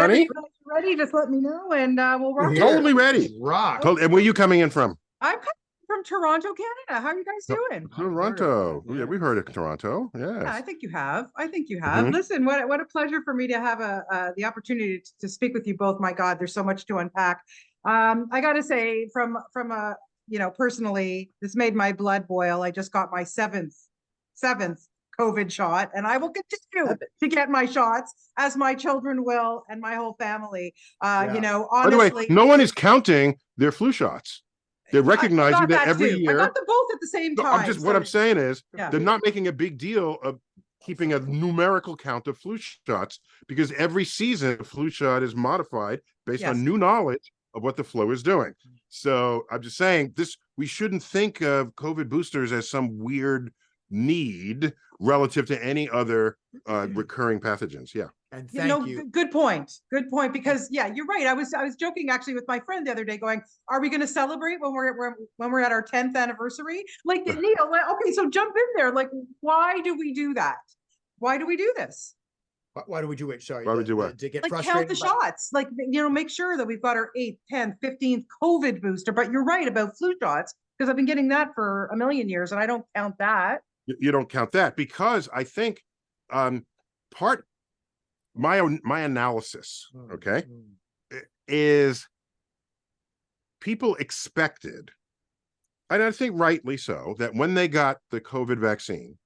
Honey? Ready? Just let me know, and we'll rock. Totally ready. Rock. And where are you coming in from? I'm coming from Toronto, Canada. How are you guys doing? Toronto. Yeah. Yeah, we've heard of Toronto. Yeah, I Yes. think you have. I think you have. Listen, what a pleasure for me to have the opportunity to speak with you both. My God, there's so much to unpack. I got to say, from a personally, this made my blood boil. I just got my seventh COVID shot, and I will continue to get my shots, as my children will, and my whole family. Honestly, by the way, no one is counting their flu shots. They're recognizing that every year. I got them both at the same time. What I'm saying is, they're not making a big deal of keeping a numerical count of flu shots, because every season a flu shot is modified based on new knowledge of what the flu is doing. So I'm just saying we shouldn't think of COVID boosters as some weird need relative to any other recurring pathogens. Yeah. And thank you. Good point. Good point. Because you're right. I was joking actually with my friend the other day, going, "Are we going to celebrate when we're at our 10th anniversary?" Like, Neil, okay, so jump in there. Like, why do we do that? Why do we do this? Why do we do it? Sorry. Why do we do what? To get like frustrated. Count the shots. Like, make sure that we've got our 8th, 10th, 15th COVID booster. But you're right about flu shots, because I've been getting that for a million years, and I don't count that. You don't count that, because I think my analysis, okay, is people expected, and I think rightly so, that when they got the COVID vaccine,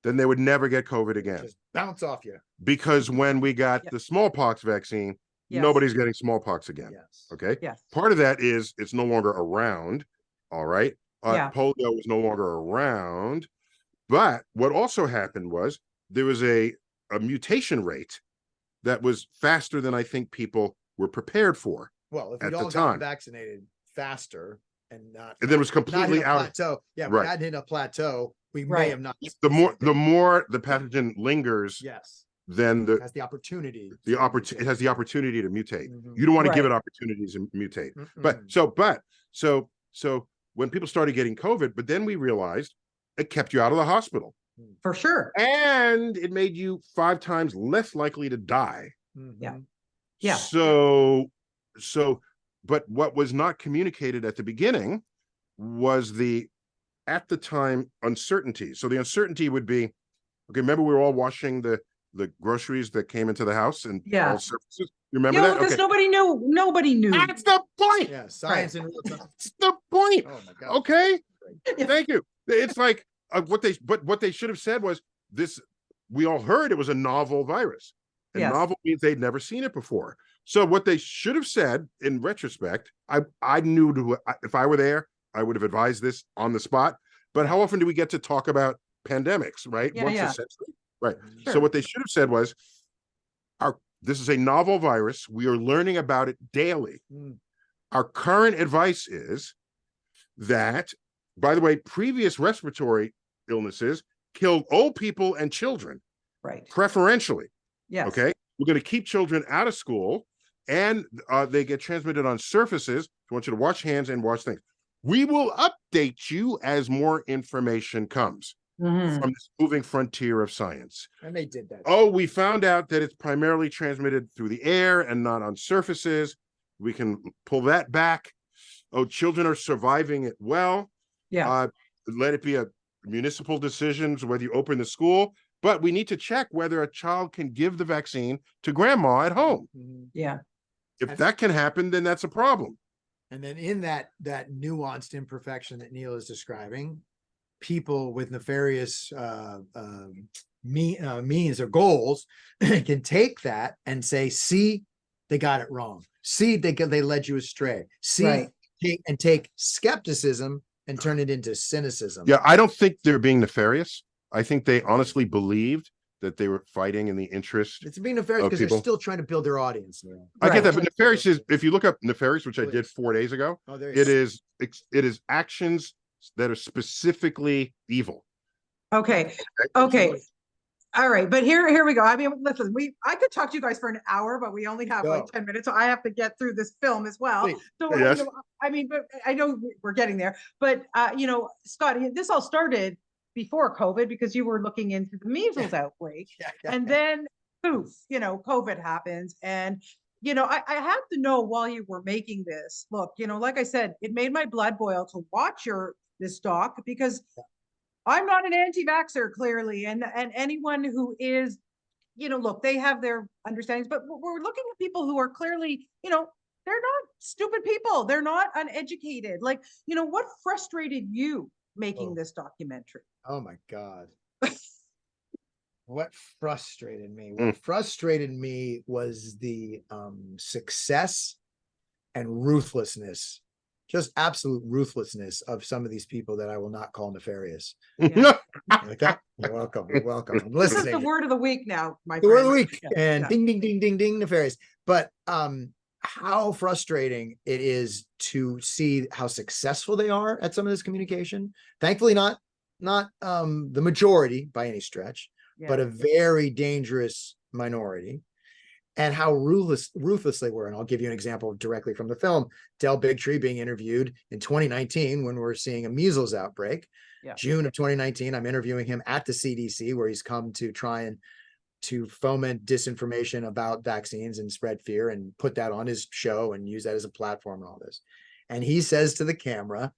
then they would never get COVID again. Just bounce off you. Because when we got the smallpox vaccine, nobody's getting smallpox again. Yes. Okay. Yes. Part of that is it's no longer around. All right. Polio was no longer around. But what also happened was there was a mutation rate that was faster than I think people were prepared for. Well, if we all got vaccinated faster and then it was completely out of plateau. Yeah, we hadn't hit a plateau. We may have not. The more the pathogen lingers, then it has the opportunity. It has the opportunity to mutate. You don't want to give it opportunities to mutate. But so when people started getting COVID, but then we realized it kept you out of the hospital. For sure. And it made you 5 times less likely to die. Yeah. So, but what was not communicated at the beginning was at the time, uncertainty. So the uncertainty would be, okay, remember we were all washing the groceries that came into the house and all surfaces? You remember that? Because nobody knew. That's the point. Yeah, science in real time. That's the point. Oh my God. Okay. Thank you. It's like what they should have said was this. We all heard it was a novel virus, and novel means they'd never seen it before. So what they should have said, in retrospect, I knew if I were there, I would have advised this on the spot. But how often do we get to talk about pandemics, right? Once a century, right? Sure. So what they should have said was, this is a novel virus. We are learning about it daily. Our current advice is that, by the way, previous respiratory illnesses killed old people and children, preferentially. Yes. Okay. We're going to keep children out of school, and they get transmitted on surfaces. I want you to wash hands and wash things. We will update you as more information comes from this moving frontier of science. And they did that. Oh, we found out that it's primarily transmitted through the air and not on surfaces. We can pull that back. Oh, children are surviving it well. Yeah. Let it be a municipal decisions whether you open the school, but we need to check whether a child can give the vaccine to grandma at home. Yeah. If that can happen, then that's a problem. And then in that nuanced imperfection that Neil is describing, people with nefarious means or goals can take that and say, see, they got it wrong. See, they led you astray. See, take skepticism and turn it into cynicism. Yeah, I don't think they're being nefarious. I think they honestly believed that they were fighting in the interest. It's being nefarious because they're still trying to build their audience. I get that, but nefarious is, if you look up nefarious, which I did 4 days ago, it is actions that are specifically evil. Okay. All right, but here we go. I mean, listen, I could talk to you guys for an hour, but we only have like 10 minutes, so I have to get through this film as well. Please. So I mean, but I know we're getting there. But Scott, this all started before COVID, because you were looking into the measles outbreak, and then poof, COVID happens. And, I have to know while you were making this, look, like I said, it made my blood boil to watch this doc, because I'm not an anti-vaxxer, clearly. And anyone who is, look, they have their understandings, but we're looking at people who are clearly, they're not stupid people. They're not uneducated. Like, what frustrated you making this documentary? Oh my God. What frustrated me? What frustrated me was the success and ruthlessness, just absolute ruthlessness of some of these people that I will not call nefarious. Yeah. Like that? You're welcome. You're welcome. I'm This is listening. the word of the week now, my The word of the friend. week. And ding, ding, ding, ding, ding, nefarious. But how frustrating it is to see how successful they are at some of this communication. Thankfully, not the majority by any stretch, but a very dangerous minority, and how ruthless they were. And I'll give you an example directly from the film. Del Bigtree being interviewed in 2019 when we're seeing a measles outbreak. June of 2019, I'm interviewing him at the CDC, where he's come to try and to foment disinformation about vaccines and spread fear and put that on his show and use that as a platform and all this. And he says to the camera,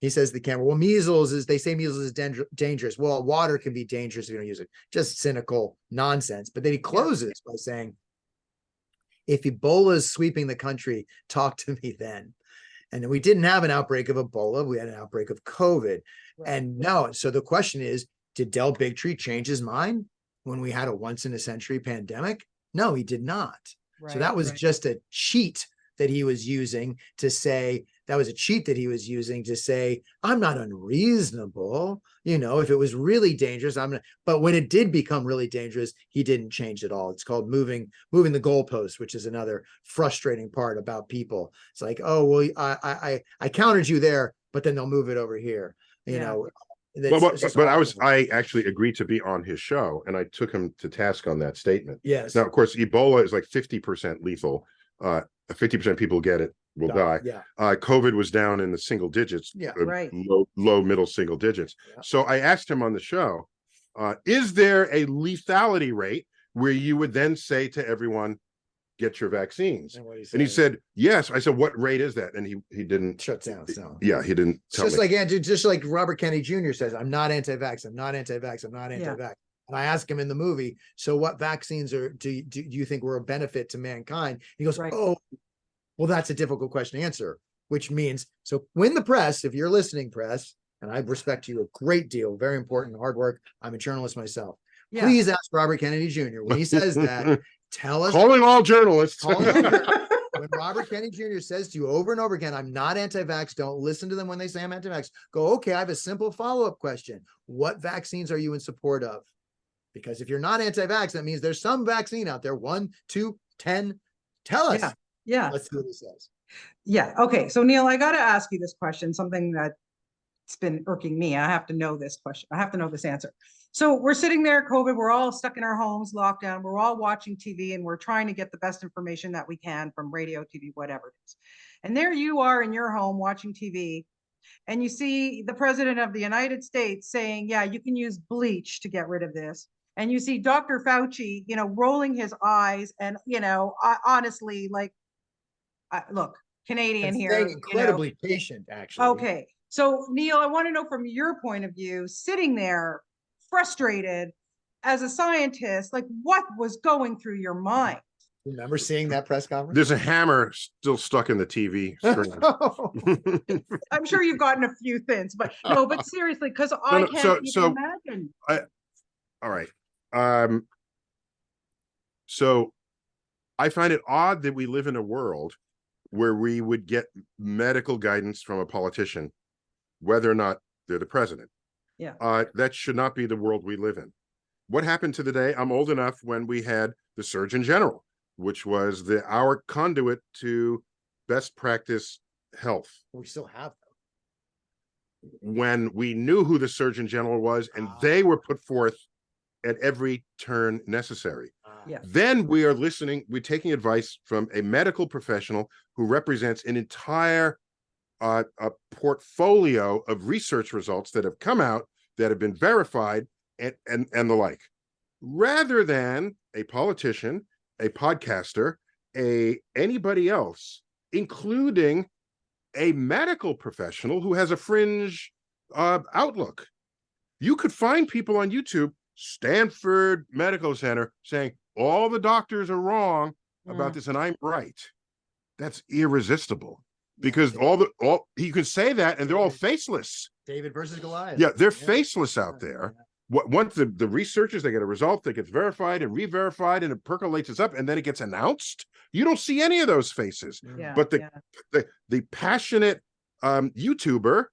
well, they say measles is dangerous. Well, water can be dangerous if you don't use it. Just cynical nonsense. But then he closes by saying, if Ebola is sweeping the country, talk to me then. And we didn't have an outbreak of Ebola. We had an outbreak of COVID. Right. And no, so the question is, did Del Bigtree change his mind when we had a once in a century pandemic? No, he did not. Right, so that was just a cheat that he was using to say, I'm not unreasonable. If it was really dangerous, but when it did become really dangerous, he didn't change at all. It's called moving the goalpost, which is another frustrating part about people. It's like, oh, well, I countered you there, but then they'll move it over here. I actually agreed to be on his show, and I took him to task on that statement. Yes. Now, of course, Ebola is like 50% lethal. 50% people get it will die. Yeah. COVID was down in the single digits. Yeah. Low middle single digits. Yeah. So I asked him on the show, is there a lethality rate where you would then say to everyone, get your vaccines? And he said, yes. I said, what rate is that? And he didn't shut down. So. Yeah, he didn't tell me. Just like Robert Kennedy Jr. says, I'm not anti-vax. I'm not anti-vax. I'm not anti-vax. Yeah. And I asked him in the movie, so what vaccines do you think were a benefit to mankind? He goes, oh, well, that's a difficult question to answer, which means, so when the press, if you're listening, press, and I respect you a great deal, very important, hard work. I'm a journalist myself. Yeah. Please ask Robert Kennedy Jr. when he says that, tell us. Calling all journalists. When Robert Kennedy Jr. says to you over and over again, I'm not anti-vax, don't listen to them when they say I'm anti-vax. Go, okay, I have a simple follow-up question. What vaccines are you in support of? Because if you're not anti-vax, that means there's some vaccine out there. 1, 2, 10. Tell us. Yeah. Let's see what he says. Yeah. Okay. So Neil, I got to ask you this question, something that's been irking me. I have to know this question. I have to know this answer. So we're sitting there, COVID, we're all stuck in our homes, lockdown. We're all watching TV and we're trying to get the best information that we can from radio, TV, whatever it is. And there you are in your home watching TV. And you see the president of the United States saying, yeah, you can use bleach to get rid of this. And you see Dr. Fauci, rolling his eyes and, honestly, like, look, Canadian here. Incredibly patient, actually. Okay. So, Neil, I want to know from your point of view, sitting there frustrated as a scientist, like what was going through your mind? Remember seeing that press conference? There's a hammer still stuck in the TV screen. I'm sure you've gotten a few things, but no, but seriously, because I can't even imagine. All right. So I find it odd that we live in a world where we would get medical guidance from a politician, whether or not they're the president. Yeah. That should not be the world we live in. What happened to the day? I'm old enough when we had the Surgeon General, which was our conduit to best practice health. We still have them. When we knew who the Surgeon General was, and they were put forth at every turn necessary. Then we're taking advice from a medical professional who represents an entire a portfolio of research results that have come out that have been verified and the like. rather than a politician, a podcaster, anybody else, including a medical professional who has a fringe outlook. You could find people on YouTube, Stanford Medical Center, saying all the doctors are wrong about this and I'm right. That's irresistible, because you can say that and they're all faceless. David versus Goliath. Yeah, they're faceless out there. Once the researchers, they get a result that gets verified and re-verified and it percolates us up and then it gets announced. You don't see any of those faces. But the passionate YouTuber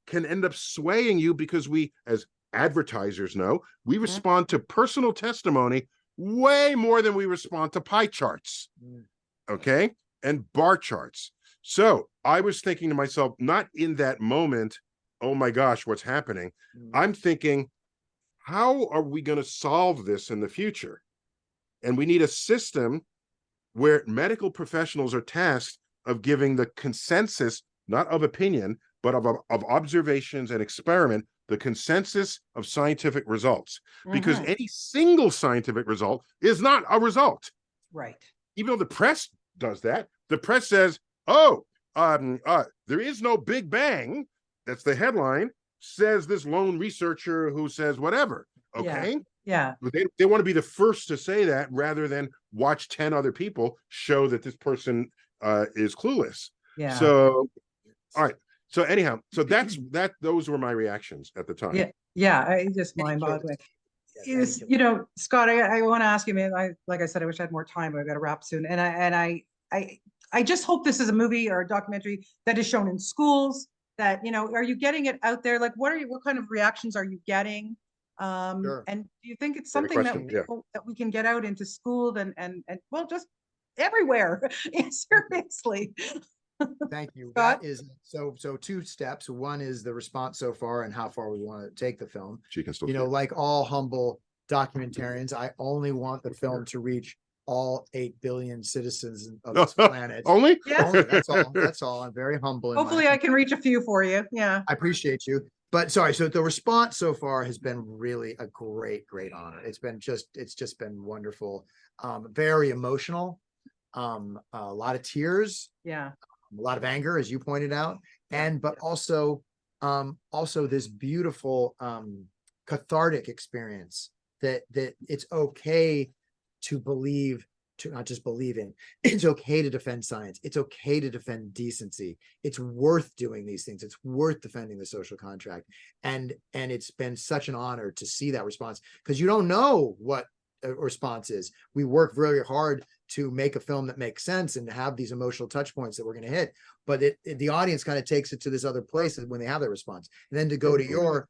can end up swaying you, because we, as advertisers, know we respond to personal testimony way more than we respond to pie charts, okay, and bar charts. So I was thinking to myself, not in that moment, oh my gosh, what's happening? I'm thinking, how are we going to solve this in the future? And we need a system where medical professionals are tasked of giving the consensus, not of opinion, but of observations and experiment, the consensus of scientific results. Because any single scientific result is not a result. Right. Even though the press does that, the press says, oh, there is no Big Bang. That's the headline. Says this lone researcher who says whatever. Okay. Yeah. But they want to be the first to say that, rather than watch 10 other people show that this person is clueless. Yeah. So, all right. So anyhow, so those were my reactions at the time. Yeah. I just mind-boggling. Scott, I want to ask you, man, like I said, I wish I had more time, but I've got to wrap soon. And I just hope this is a movie or a documentary that is shown in schools. That, are you getting it out there? Like, what kind of reactions are you getting? Sure. And do you think it's something that we can get out into school and well, just everywhere? Seriously. Thank you. Scott? That is so 2 steps. One is the response so far and how far we want to take the film. She can still, like all humble documentarians, I only want the film to reach all 8 billion citizens of this planet. Only? Yeah. Only, that's all. I'm very humble. Hopefully I can reach a few for you. Yeah. I appreciate you. But sorry, so the response so far has been really a great honor. It's just been wonderful. Very emotional. A lot of tears. Yeah. A lot of anger, as you pointed out. But also this beautiful cathartic experience that it's okay to believe, to not just believe in. It's okay to defend science. It's okay to defend decency. It's worth doing these things. It's worth defending the social contract. And it's been such an honor to see that response, because you don't know what a response is. We work very hard to make a film that makes sense and have these emotional touch points that we're going to hit. But the audience kind of takes it to this other place when they have that response. And then to go to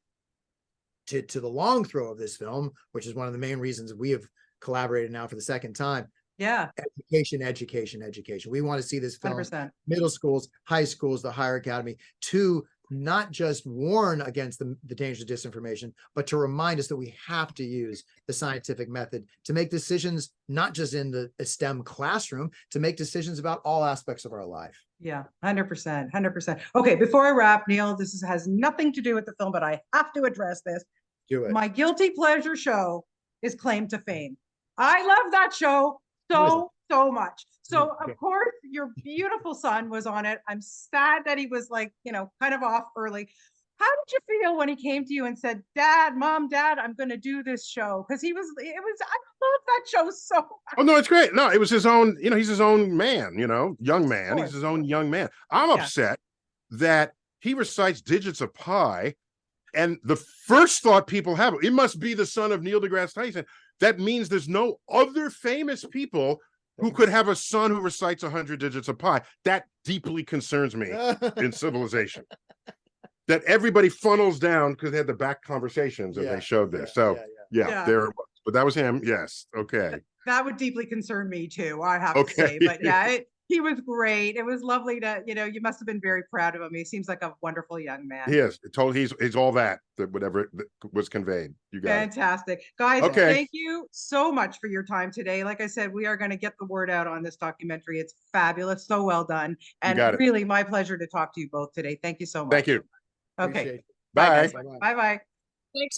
the long throw of this film, which is one of the main reasons we have collaborated now for the second time. Yeah. Education. We want to see this film 100%. Middle schools, high schools, the higher academy, to not just warn against the dangers of disinformation, but to remind us that we have to use the scientific method to make decisions, not just in the STEM classroom, to make decisions about all aspects of our life. Yeah, 100%. Okay, before I wrap, Neil, this has nothing to do with the film, but I have to address this. Do it. My guilty pleasure show is Claim to Fame. I love that show so much. So of course your beautiful son was on it. I'm sad that he was like, kind of off early. How did you feel when he came to you and said, Mom, Dad, I'm going to do this show? Because I love that show so much. Oh, no, it's great. No, it was his own, he's his own man, young man. He's his own young man. I'm upset that he recites digits of pi. And the first thought people have, it must be the son of Neil deGrasse Tyson. That means there's no other famous people who could have a son who recites 100 digits of pi. That deeply concerns me in civilization. That everybody funnels down because they had the back conversations and they showed this. There it was. But that was him. Yes. Okay. That would deeply concern me too, I have to say. But he was great. It was lovely to, you must have been very proud of him. He seems like a wonderful young man. He is. He's all that whatever was conveyed. You got Fantastic. Guys, thank you so much for your time today. Like I said, we are going to get the word out on this documentary. It's fabulous. So well done. And really my pleasure to talk to you both today. Thank you so much. Thank you. Okay. Bye. Bye-bye.